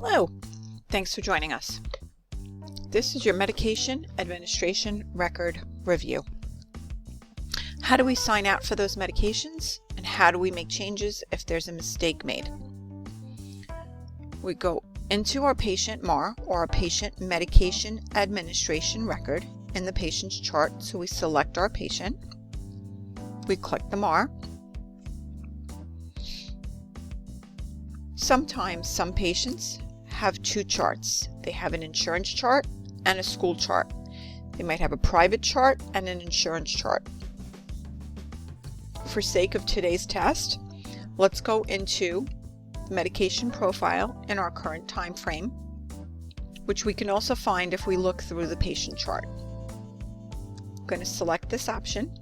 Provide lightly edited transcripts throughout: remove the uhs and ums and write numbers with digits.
Hello, thanks for joining us. This is your medication administration record review. How do we sign out for those medications, and how do we make changes if there's a mistake made? We go into our patient MAR, or our patient medication administration record, in the patient's chart. So we select our patient, we click the MAR. Sometimes some patients have two charts. They have an insurance chart and a school chart. They might have a private chart and an insurance chart. For sake of today's test, let's go into the medication profile in our current time frame, which we can also find if we look through the patient chart. I'm going to select this option.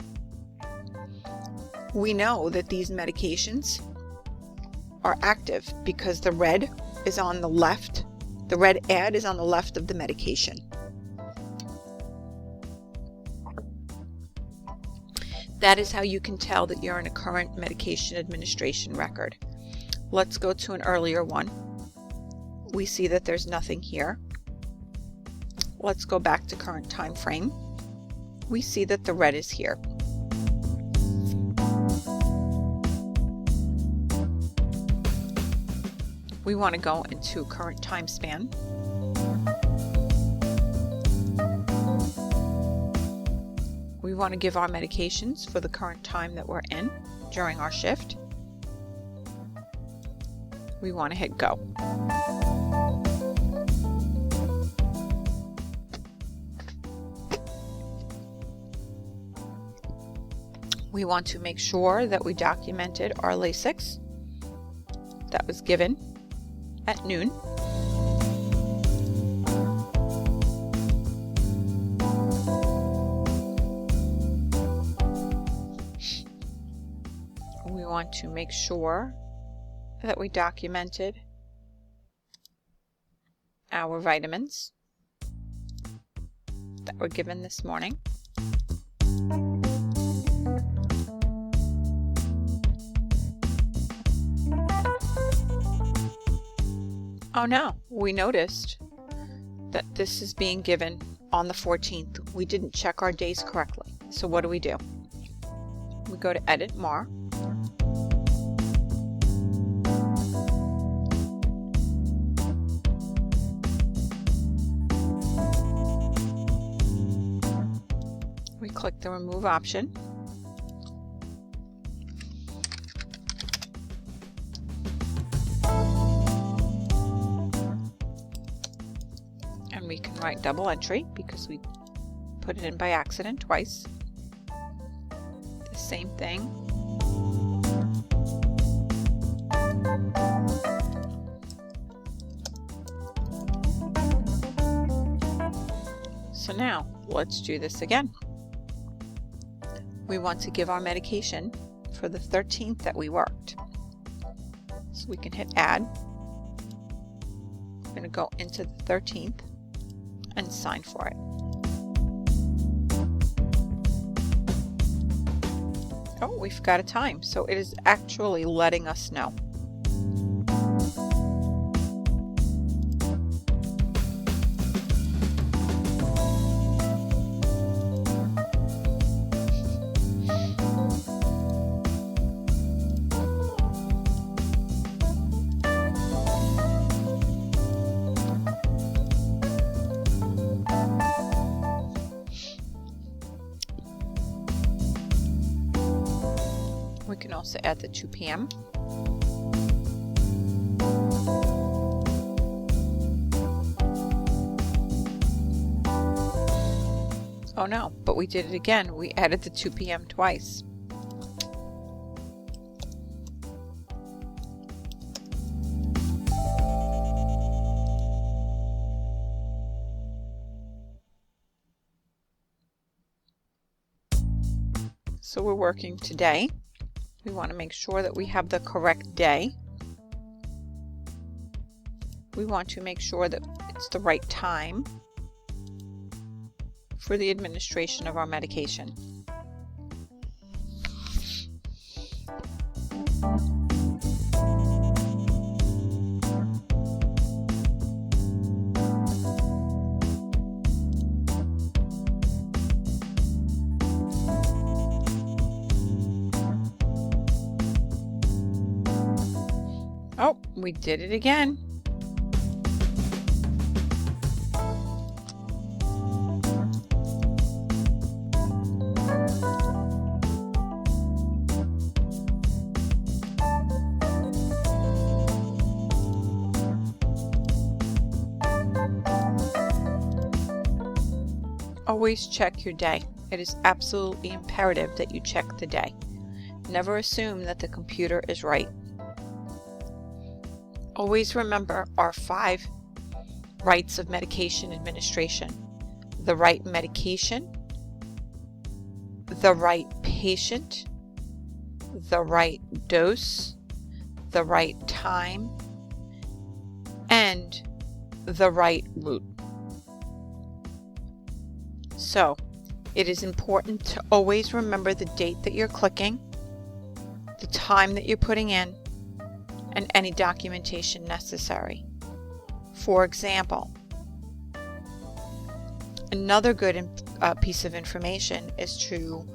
We know that these medications are active because the red is on the left. The red ad is on the left of the medication. That is how you can tell that you're in a current medication administration record. Let's go to an earlier one. We see that there's nothing here. Let's go back to current time frame. We see that the red is here. We want to go into current time span. We want to give our medications for the current time that we're in during our shift. We want to hit go. We want to make sure that we documented our Lasix that was given at noon. We want to make sure that we documented our vitamins that were given this morning. Oh no, we noticed that this is being given on the 14th. We didn't check our days correctly. So what do? We go to Edit MAR. We click the Remove option. We can write double entry because we put it in by accident twice. The same thing. So now let's do this again. We want to give our medication for the 13th that we worked. So we can hit add. I'm going to go into the 13th and sign for it. Oh, we've got a time, so it is actually letting us know. We can also add the 2 p.m. Oh no, but we did it again. We added the 2 p.m. twice. So we're working today. We want to make sure that we have the correct day. We want to make sure that it's the right time for the administration of our medication. We did it again. Always check your day. It is absolutely imperative that you check the day. Never assume that the computer is right. Always remember our 5 rights of medication administration. The right medication, the right patient, the right dose, the right time, and the right route. So, it is important to always remember the date that you're clicking, the time that you're putting in, and any documentation necessary. For example, another good piece of information is to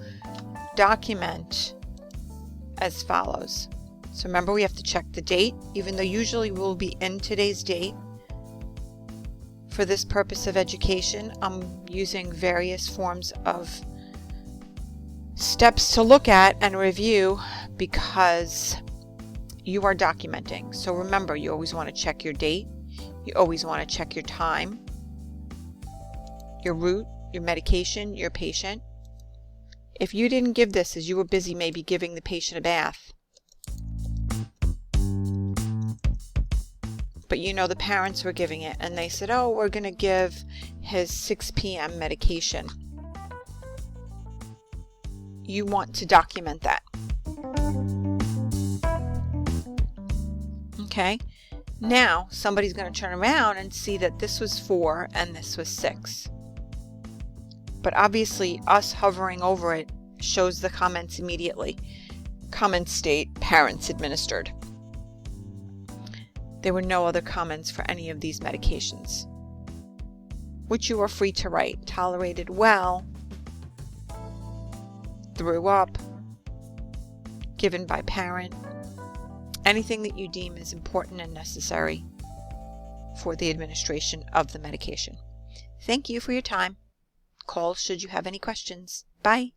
document as follows. So remember, we have to check the date, even though usually we'll be in today's date. For this purpose of education, I'm using various forms of steps to look at and review because you are documenting. So remember, you always want to check your date. You always want to check your time, your route, your medication, your patient. If you didn't give this as you were busy maybe giving the patient a bath, but you know the parents were giving it and they said, oh, we're going to give his 6 p.m. medication. You want to document that. Okay, now somebody's going to turn around and see that this was 4 and this was 6. But obviously us hovering over it shows the comments immediately. Comments state parents administered. There were no other comments for any of these medications, which you are free to write. Tolerated well, threw up, given by parent, anything that you deem is important and necessary for the administration of the medication. Thank you for your time. Call should you have any questions. Bye.